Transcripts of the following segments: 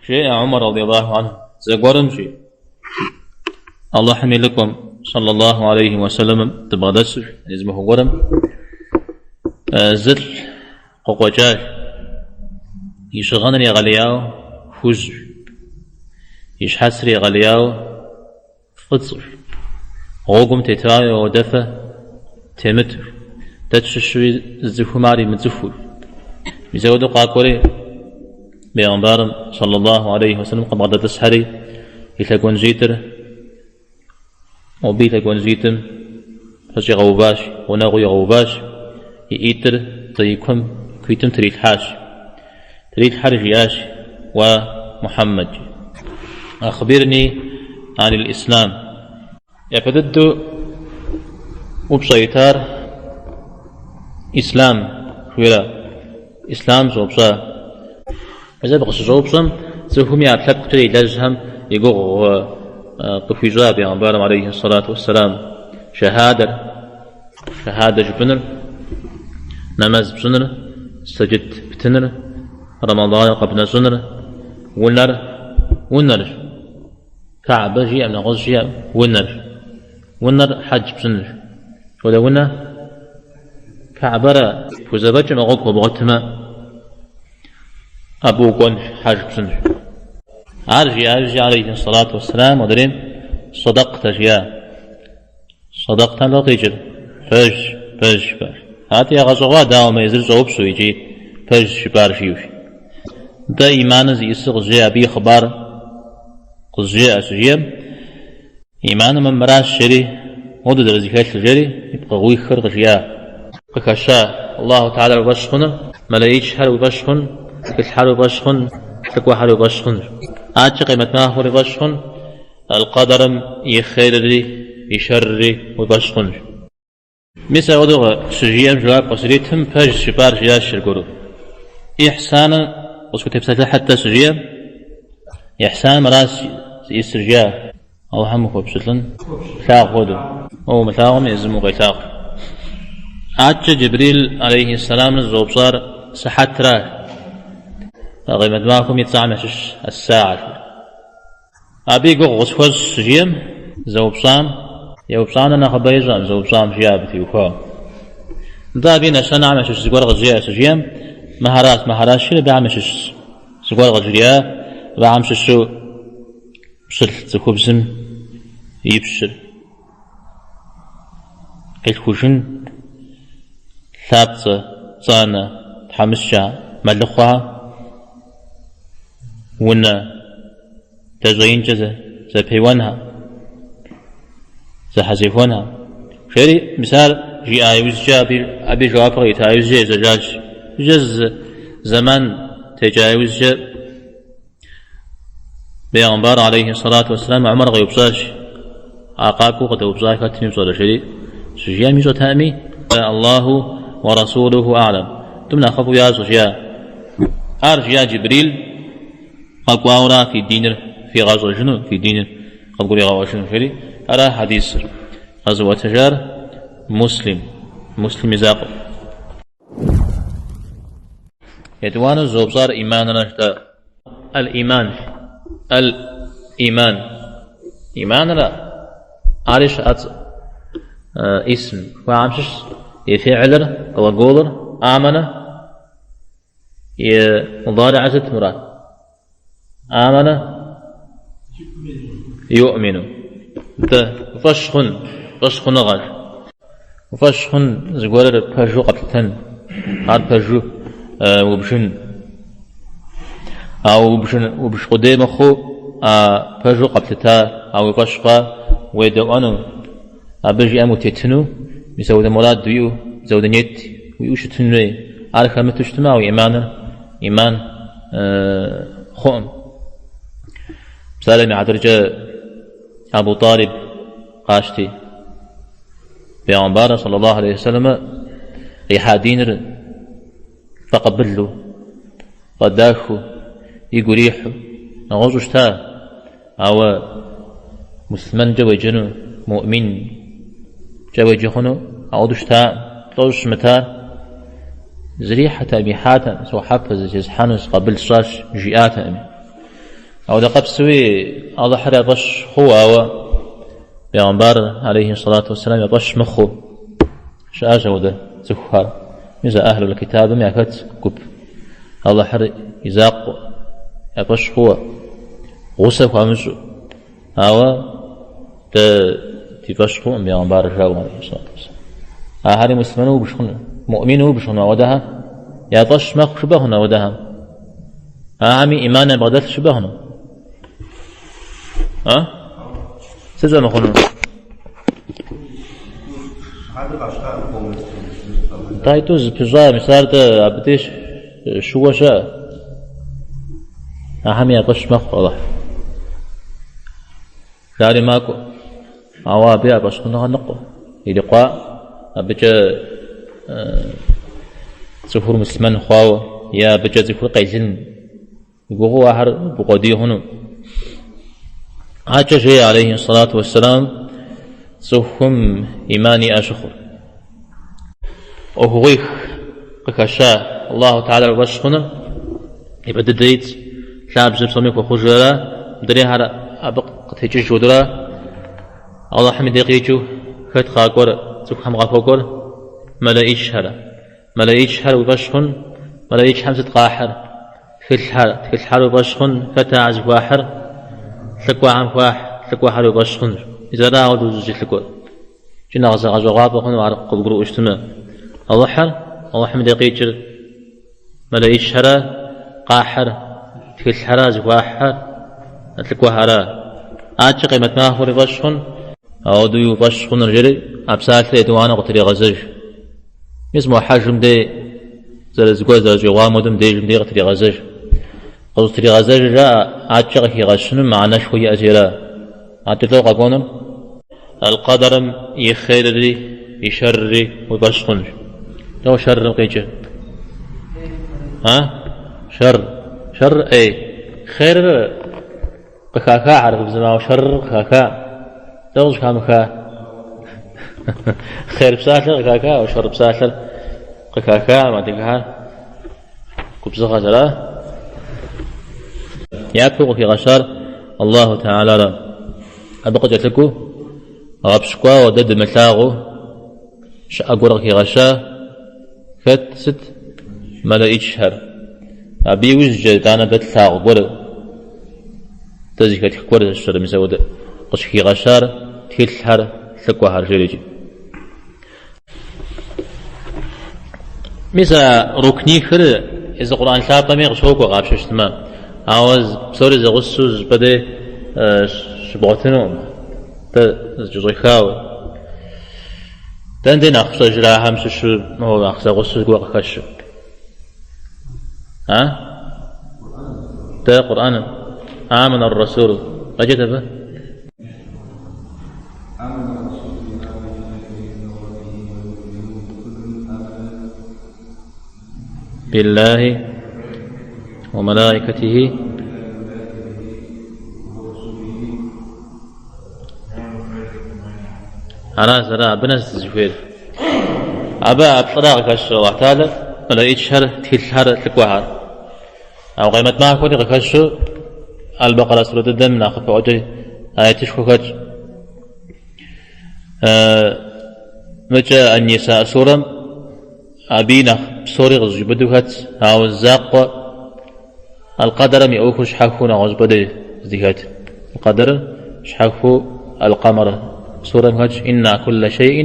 جاء عمر رضي الله عنه زقورم شيء الله حمي لكم صلى الله عليه وسلم تبغى دسر اسمه قرم زل قوقجاج يشغنن يغلياو فوز يشحسر يغلياو فتصر غوقم تتاوي ودفة تمتر تتششوي الزفماري متزفول يزودوا قاكوري بيغنبارم صلى الله عليه وسلم قد غدا تسحري يتلقون زيتر وبيتلقون زيتم فشي غوباش وناغي غوباش يئتر تيكم كيتم تريد حاج ياش ومحمد أخبرني عن الإسلام يفدد وبصيتار إسلام ولا إسلام زوبصا إذا بقص زوبصم زهم يعتلق تري لازهم يقول قفيزا بيغنبارم عليه الصلاة والسلام شهادة جبنر نماز بسنر سجد بتنر رمضان قبل سنر ونر كعبة جيء من غز جيء ونر حج بسنر ولا ونا كعبة فزبج مغوك وبغتما أبو قن حج بسنر عرجي عليه الصلاة والسلام ودرين صدقت لا تجر فج هاتي غزوة داوم يزر زوب سويجي فج شبار فيوش دا إيمان زي يسق زي أبي خبار قزي أسجيم إيمان من مراس شري ودد رزيكات الجري يبقى غوي خرق جيا بكشا الله تعالى وبشخن ملايك حر وبشخن كل حر وبشخن تقوى حر وبشخن آج قيمة ما هو وبشخن القدرم يخير لي يشر لي وبشخن مثل ودغ سجيم جواب قصريتهم فج شبار جياش القرو إحسانا وسكت بساتة حتى سجيم إحسان مراس يسرجا أو هم هو بسلن ثاق ودو أو مثاهم يزمو غيثاق عاد جبريل عليه السلام الزوبصار سحت راه غيمت معكم يتسامحش الساعة أبي قغص خوز سجيم زوبصام يوبصان أنا خبيزان زوبصام جيابتي وفا دا بينا سنة عمشش زقور غزيا سجيم مهارات شيل بعمشش زقور غزيا بعمششو بسل تخبزم يبشر كالخوشن ثابتة صانة تحمشا ملخها ونا تزوين جزا زبيوانها زحزيفونها شري مثال جي آيوز جابر أبي جواب غيت آيوز جي زجاج جز زمان تجاوز جاب بيغنبار عليه الصلاة والسلام عمر غيبصاش عقاكو قد وبصاش كاتني بصورة شري سجيا ميزو تامي الله ورسوله أعلم تمنا خفو يا سجيا أرجيا جبريل قاقواورا في دينر في غزو جنو في دينر قبقوا لي غوا شنو شري أرى حديث غزوة تجار مسلم زاقو يتوان الزوبصار إيماننا نشتا الإيمان لا عارش اسم وعمشش يفعلر وقولر آمنه مضارع ست مراد آمنه يؤمن ده فشخن غاش وفشخن زقولر بجو قبلتن عاد بجو وبشن أو وبش قدام خو بجو قبلتا أو بشقا ويدوانو أبجي أمو تتنو بسود مراد ديو زود نيت ويوش تنوي على كلمة تجتمع إيمان خون سالم عدرجة أبو طالب قاشتي بيغنبار صلى الله عليه وسلم يحادينر فقبله قداخو يقريحو نغوزوش تا أو مسلمان جوي جنو مؤمن جوي جخنو أعودوش تا توش متا زريحة بحاتا سو حفظ جزحانوس قبل صاش جيئاتا أو دقب سوي الله حرا بش هو أو بيغمبار عليه الصلاة والسلام يبش مخو شاجة وده زخار إذا أهل الكتاب ما يكت كب الله حر يزاق يبش هو غسل خامس أو تفش هو بيغمبار عليه الصلاة والسلام أهل مسلمون بشون مؤمنون بشون ودها يبش مخ شبهنا ودها أهمي إيمانا بغداد شبهنا سيزا مخونون تايتوز بجا مثال ده عبديش شو شاء أهمي أقش مخ الله داري ماكو عوابي أقش كنها نقو يلقى أبجا زفور مسلمان خواو يا بجا زفور قيسين يقولوا أحر بقودي هنو عجج عليه الصلاة والسلام سوهم إيماني أشخر وهويخ قكشا الله تعالى الوشخنا يبدأ ديت شعب جبسوميك وخجرة دريها أبق تهجج ودرا الله حمد يقيجو كت خاقور سوهم غفوقور ملايش هرا ملايش هر وبشخن ملايش حمزة قاحر في الحر وبشخن فتا عزب واحر تلقوا عن فاح تلقوا حلو بشخن إذا لا أعود وزوج تلقوا جنا غزا غاب وخن وعرق قبرو اجتماع الله حر الله حمد يقيجر ملايش هرا قاحر في الحراز واحر تلقوا هرا آج قيمة ما هو بشخن أعود بشخن رجلي أبسال تيدوانا قتري غزاج اسمه حجم دي زرزقوا زرزقوا مدم دي جم دي قتري غزاج قصدي غزاج جاء عاتشق في غشن معنا شوية أزيرا عاتلو قبونم القدر يخير لي يشر لي وبشخن لو شر قيجه شر أي خير قكاكا عرف زمان شر قكاكا دوز كامكا خير بساتر قكاكا وشر بساتر قكاكا ما تقها كبزة غزلا يأكل في غشار الله تعالى أبقى جتكو غبشكوا ودد متاغو أقول في غشا كت ست ملايش هر أبي وزج دانا بتلاغ ور تزكى تكور الشر مسود قش في غشار تلحر ثقوا هرجليجي مثل ركني خير إذا قرآن شاطر ميغ شوكو غابش تمام عاوز بصوري زي غصوز بدي شبعتنو جزوي خاوي دين أخصى جرا همش شو هو أخصى غصوز قوة خش ده قرآن آمن الرسول أجد به بالله وملائكته أنا زرع بنس زفير أبا أبطراق كشو واحتاله ولا يتشهر تلشهر تكوهر أو قيمة ما أكون كشو البقرة سورة الدم ناخذ وجه آية شكوكج مجا النساء سورة أبينا سوري غزج بدوهت هاو الزاق القدر ميأوكو شحاكو نغز بدي زيهات القدر شحاكو القمر سورة مهج إنا كل شيء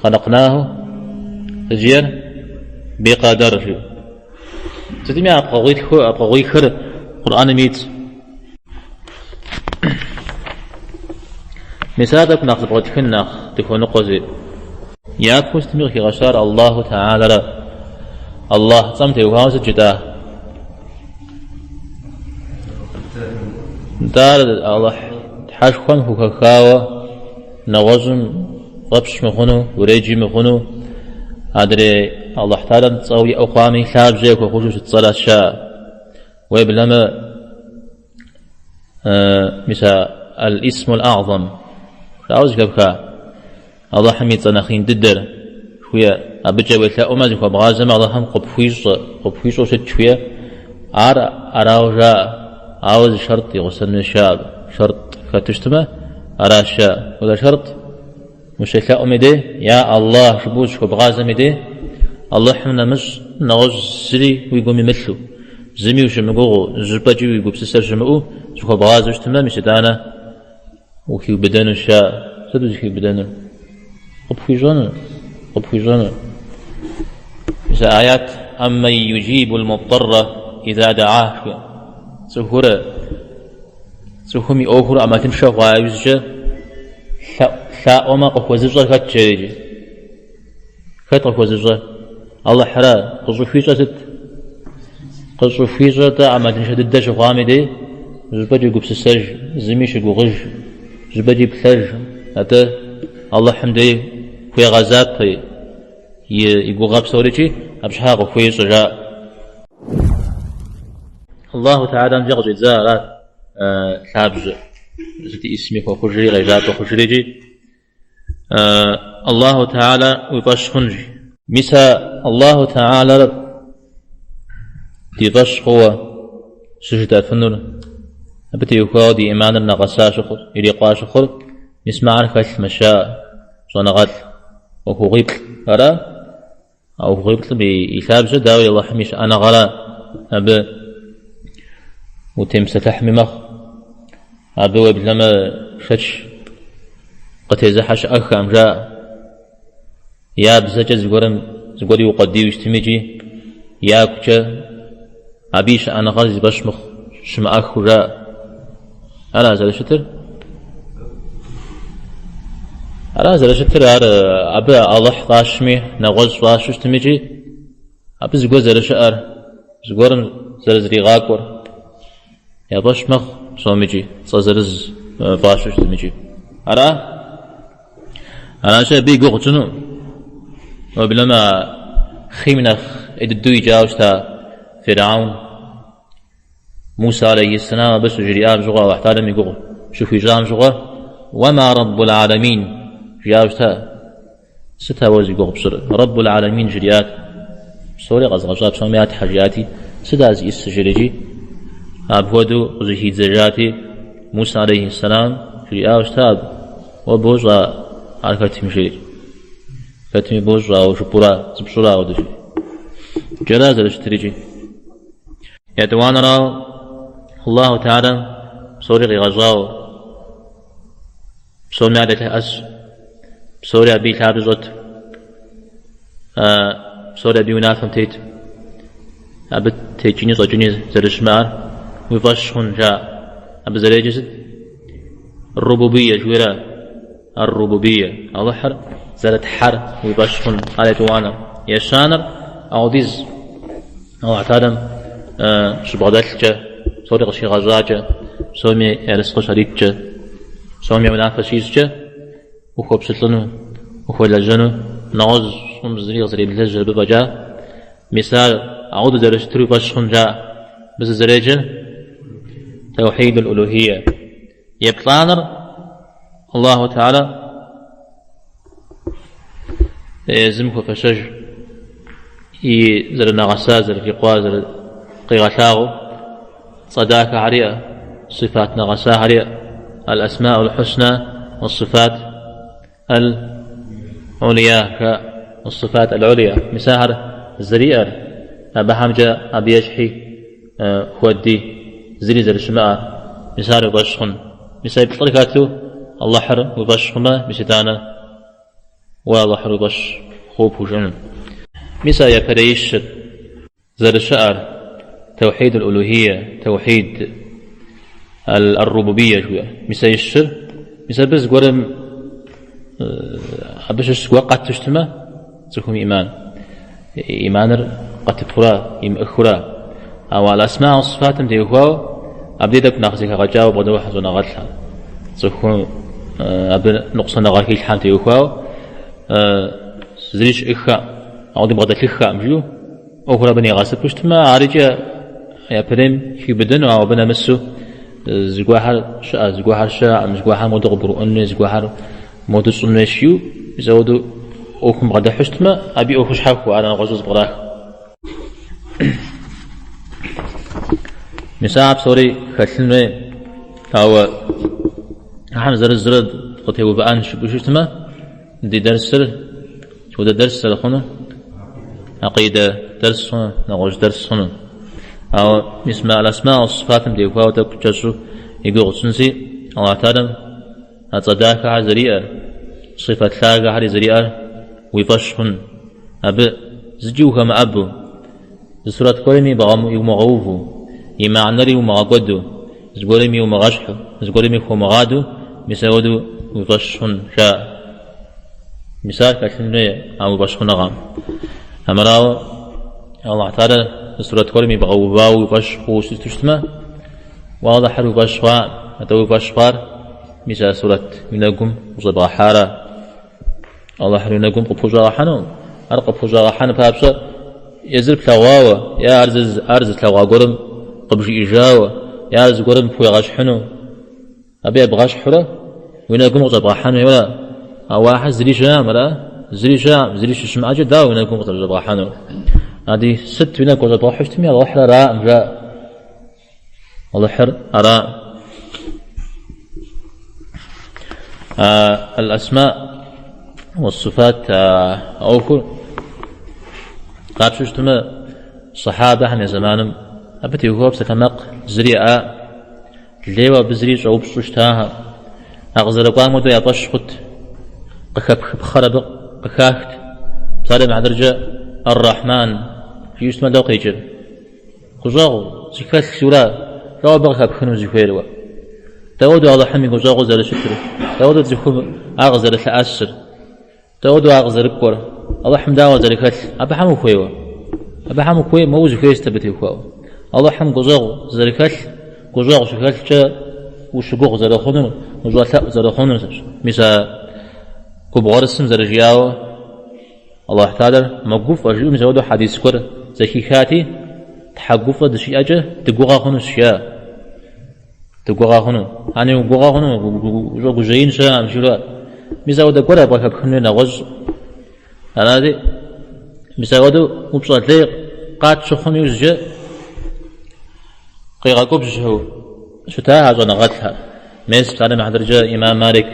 خلقناه زين بقدر تدمي أبغى خير قرآن ميت مثالك ناخذ بغتكن تكون قزي ياكو استمر في غشار الله تعالى الله صمته وهاوس جدا دار الله حشخن هكاكاوة نغزم غبش مخنو وريجي مخنو أدري الله تعالى تصوي أقوامي حاب جيك وخشوش الصلاة شاء ويبلما مثل الاسم الأعظم عاوز كبكا الله حميد صناخين ددر شوية أبجا ويتلا أمازي فبغازم الله هم قبفيش وشت شوية أراوجا عاوز شرط يغسل الشاب شرط كتشتمه أرى الشاء ولا شرط مش يتلاقوا مديه يا الله شبوش وبغازة مديه الله حمنا مش نغز سري ويقوم يمثلوا زمي وشمقوه زباجي ويقوم سسر شمقوه شكو بغازة اشتما مش دانا وكي بدن الشاء سدوز كي بدن قبخي جانا إذا آيات أما يجيب المضطر إذا دعاه سهمي أوهر أما تمشى غايوزجا لا وما قف وزجا كتشيجي كتقف وزجا الله حرا قصو فيجا أما تنشى ددش غامدي زباجي قبس السج زميش قغج زباجي بثلج هذا الله حمدي في غزاب يقول غاب سوريتي أبشها قفوي صجاء الله تعالى مجغز إجزاء ثابز زتي اسمك وخجري غيجات وخجريجي الله تعالى ويباش خنجي مسا الله تعالى ديباش هو سجد فنون أبتي يخوض دي إيمان النغسا شخر إليقا شخر نسمع عنك المشاء صنغت وهو غيب أرى أو غيبت بإثابة داوي الله حميش أنا غلا أب وتمس تحمي أب وبلما شش قتيزحش أخام جاء يا بزجة زغوري وقدي واشتميجي يا كجا أبيش أنا غازي بشمخ شم أخو جاء أنا زال شتر أنا زال شتر أبا الله قاشمي نغز واش اشتميجي أبا زغور زال شعر زغورم زرزري غاكور يا بشمخ صوميجي صزرز باش اشتميجي أنا شيء بيجو جنو وبلما خيمنخ إددوي جاوشتا فرعون موسى عليه السلام بس جرياب جوا واحتال ميقول شوفي جام جوا وما رب العالمين جاوشتا ستا وزي قوق بصر رب العالمين جريات سوري غزغشاب سوميات حاجاتي سداز يسجريجي أبودو زهيد زجاتي موسى عليه السلام جرياوشتا وبوجا على كتم شيء كتم بوجا وشبورا زبشورا ودشي جلازة لشتريجي يدوان راو الله تعالى سوري غزاو سوري عدته أس سوري أبي تابزوت سوري أبي ونافم تيت أبت تيجينيز وجينيز زرشمار ويفشخون جاء أبي زريجزد الربوبية جويرا الربوبية الله حر زرت حر ويفشخون على دوانا يشانر أو ديز أو اعتادم شبغدالجا سوري غشي غزاجا سومي يرسق شريكجا سومي منافسيزجا وخوب سلطنو وخو لجنو نغز ومزري غزري بلجا ببجا مثال أعود درشتري بشخن جا بس زريجا توحيد الألوهية يبطلانر الله تعالى يزمكو فشج زر نغسا زر فيقوا زر قيغتاغو صداك عريئة صفات نغسا عريئة الأسماء الحسنى والصفات العليا والصفات العليا مساهر الزريئة أبهمجا أبيشحي خودي زري زر شماء مسار بشخن مسار بطريقاتو الله حر وبشخما مسيتانا والله حر وبش خوب وجنن مسا يفريش زر الشعر توحيد الألوهية توحيد الربوبية شوية مسا يشر مسا بس قرم أبش وقت تشتمه تكون إيمان قد تفرا يمأخرا أو على الأسماء والصفات متيخواو أبديدك ناخذك غجاو بدو حزونا غلها تكون أب نقصنا غاكي الحام تيخواو زريش إخا أو دي بغدت لخا مجيو أخرى بني غاسب بشتما عارجة يا بريم في بدن أو بنا مسو زقواحر شاء زقواحر شاء مزقواحر مودو غبرؤن زقواحر مودو صنشيو زودو أخم غدا حشتما أبي أخش حاكو على غزوز بغراك مساعب سوري خلنا أو أهم زرد قتيبو بأن شبشتما دي درس شو ده درس لخنا عقيدة درس نغوش درس هنا أو اسمع الأسماء والصفات دي فاوتك جسو يقول سنسي الله تعالى أتصداك على زريئة صفة ثاقة على زريئة ويفشهن أبي زجوها ما أبو سورة كويمي بغم يمغوفو يمعنري ومغقدو زقولمي ومغشحو زقولمي ومغادو مساودو ويفشهن شاء مثال كالحنية أو بشهن غام أمراو الله تعالى سورة كويمي بغوفاو ويفشحو ستشتما واضح ويفشحوا أتو يفشحار مثال سورة ينقم وصبغ حارة الله حلو ينقم قبوجا حنو أرقب قبوجا حنو فابسا يزرب تلغاوة يا أرز تلغا قرم قبجي إجاوة يا أرز قرم بوي غشحنو أبي أبغاش حرة وينقم وصبغ حنو ولا واحد زري شام لا زري شام زري شم أجل دا وينقم وصبغ حنو هذه ست وينقم وصبغ حشتمي الله حر راء جاء الله حر راء الأسماء والصفات أوكل قاب ششتما صحابة حنا زمانم أبتي هو بسكمق زريعة ليوا بزري شعوب ششتاها أغزر قام ودو يطشخت قخب خرب قخاخت بصالة مع درجة الرحمن في يشتما دو قيجر قزاغو زكاة سورة راو بغخب خنو زكويروا تودو الله حمي قزاغو زر شكر تودو زكوب أغزر الأسر تودو أغزر الكور الله حمداوة زركات أبا حمو كويوا أبا حمو كوي موز كويس تبتي كوا الله حم قزاغو زركات قزاغو شكات جا وشقوق زرخونو وزواتاء زرخونو مسا كبغار السم زرجياو الله تعالى موقوف أجل مسا ودو حديث كور زكيكاتي تحقوف دشي أجا تقوغا خونو شيا تقوغا خونو أنا وقوغا خونو وجو جاين شام شلوا مسا ودو كورا باكا كنو نغز أنا دي مساودو وبصات لي قات شخم يوزجا قيغا كوبجهو شتاها زونا غتها ميس تعلم حدرجا إمام مالك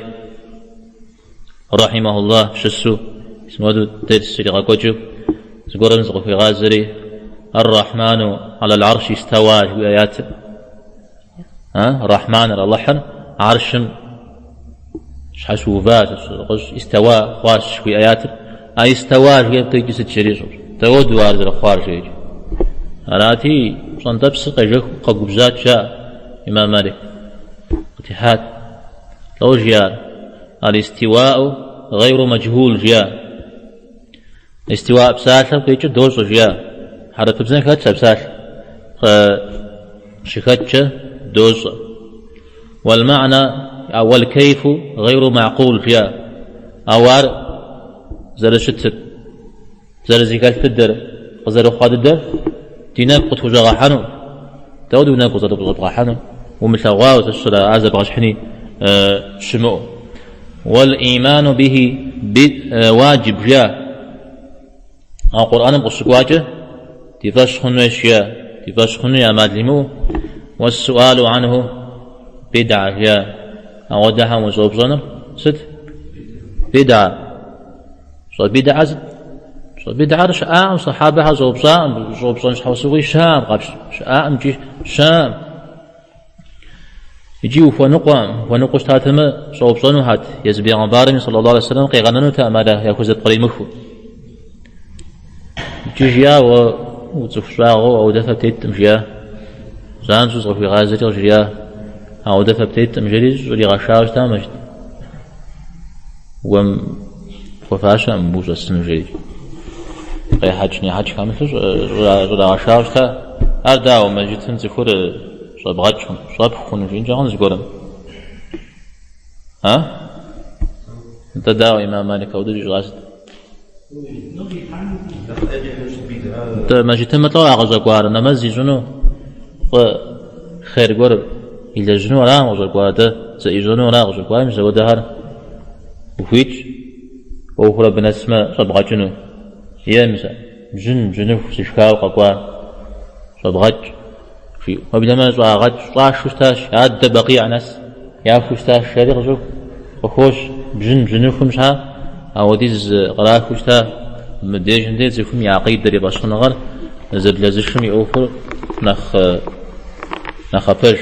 رحمه الله شسو اسمه درس لغا كوجو زقورن زغو في غازري الرحمن على العرش استوى في آيات الرحمن على الله عرش حسوفات استوى خواش في آيات أي استوى في تيجي تشريش تود وارد الخارج يجي أراتي صندبس قجك قبزات شاء إمام مالك اتحاد لو جيار الاستواء غير مجهول جاء استواء بسالة كيجي دوز جاء حرف بزن كاتش بسالة شكاتش دوز والمعنى أو الكيف غير معقول جاء أوار زر شتب زر زيكال تدر وزر خاد الدر ديناك قد وجغا حنو تودو ناك وزر بغا حنو ومثل غاوة الصلاة عزب غشحني شمو والإيمان به واجب جاء القرآن بقصقواجه تفشخن أشياء تفشخن يا مادلمو والسؤال عنه بدعة جاء أودها وزوب زنر ست بدعة بدعة بدعة شاء صحابها زوبصان حوسوي شام قبش شاء مجي شام يجي ونقوش تاتما زوبصان هات يزبي عن بارم صلى الله عليه وسلم قيغننو تأماله يأخذ قريمخو جيجيا وتفشاغو أو دفع بتيت مجيا زانسو صفي غازتي وجيا أو دفع بتيت مجريز ولي غشاوش تامجد وفاشا مبوش السن جديد قي حاجني حاج كامل زودا غشاوشتا أردا وما جيتن زكور صبغاتهم صبخون جين جان زكورم ها انت داو إمام مالك أو دجي غاسد ما جيتن مطلع غزاكوار نمزي جنو خير قرب إلا جنو لا غزاكوار ده زي جنو لا غزاكوار مزاو دهار وفيتش وهو بنسمة صبغة جنو هي مثلا جنوف سشكاو قوان صبغة في وبدما زواغت شوشتاش عاد بقيع ناس يا شوشتاش شريق جو وخوش بجن خمسها أو ديز قرا شوشتا مديج ندير زيكم يعقيد دري باش نغر زبل زشمي أوفر نخ بج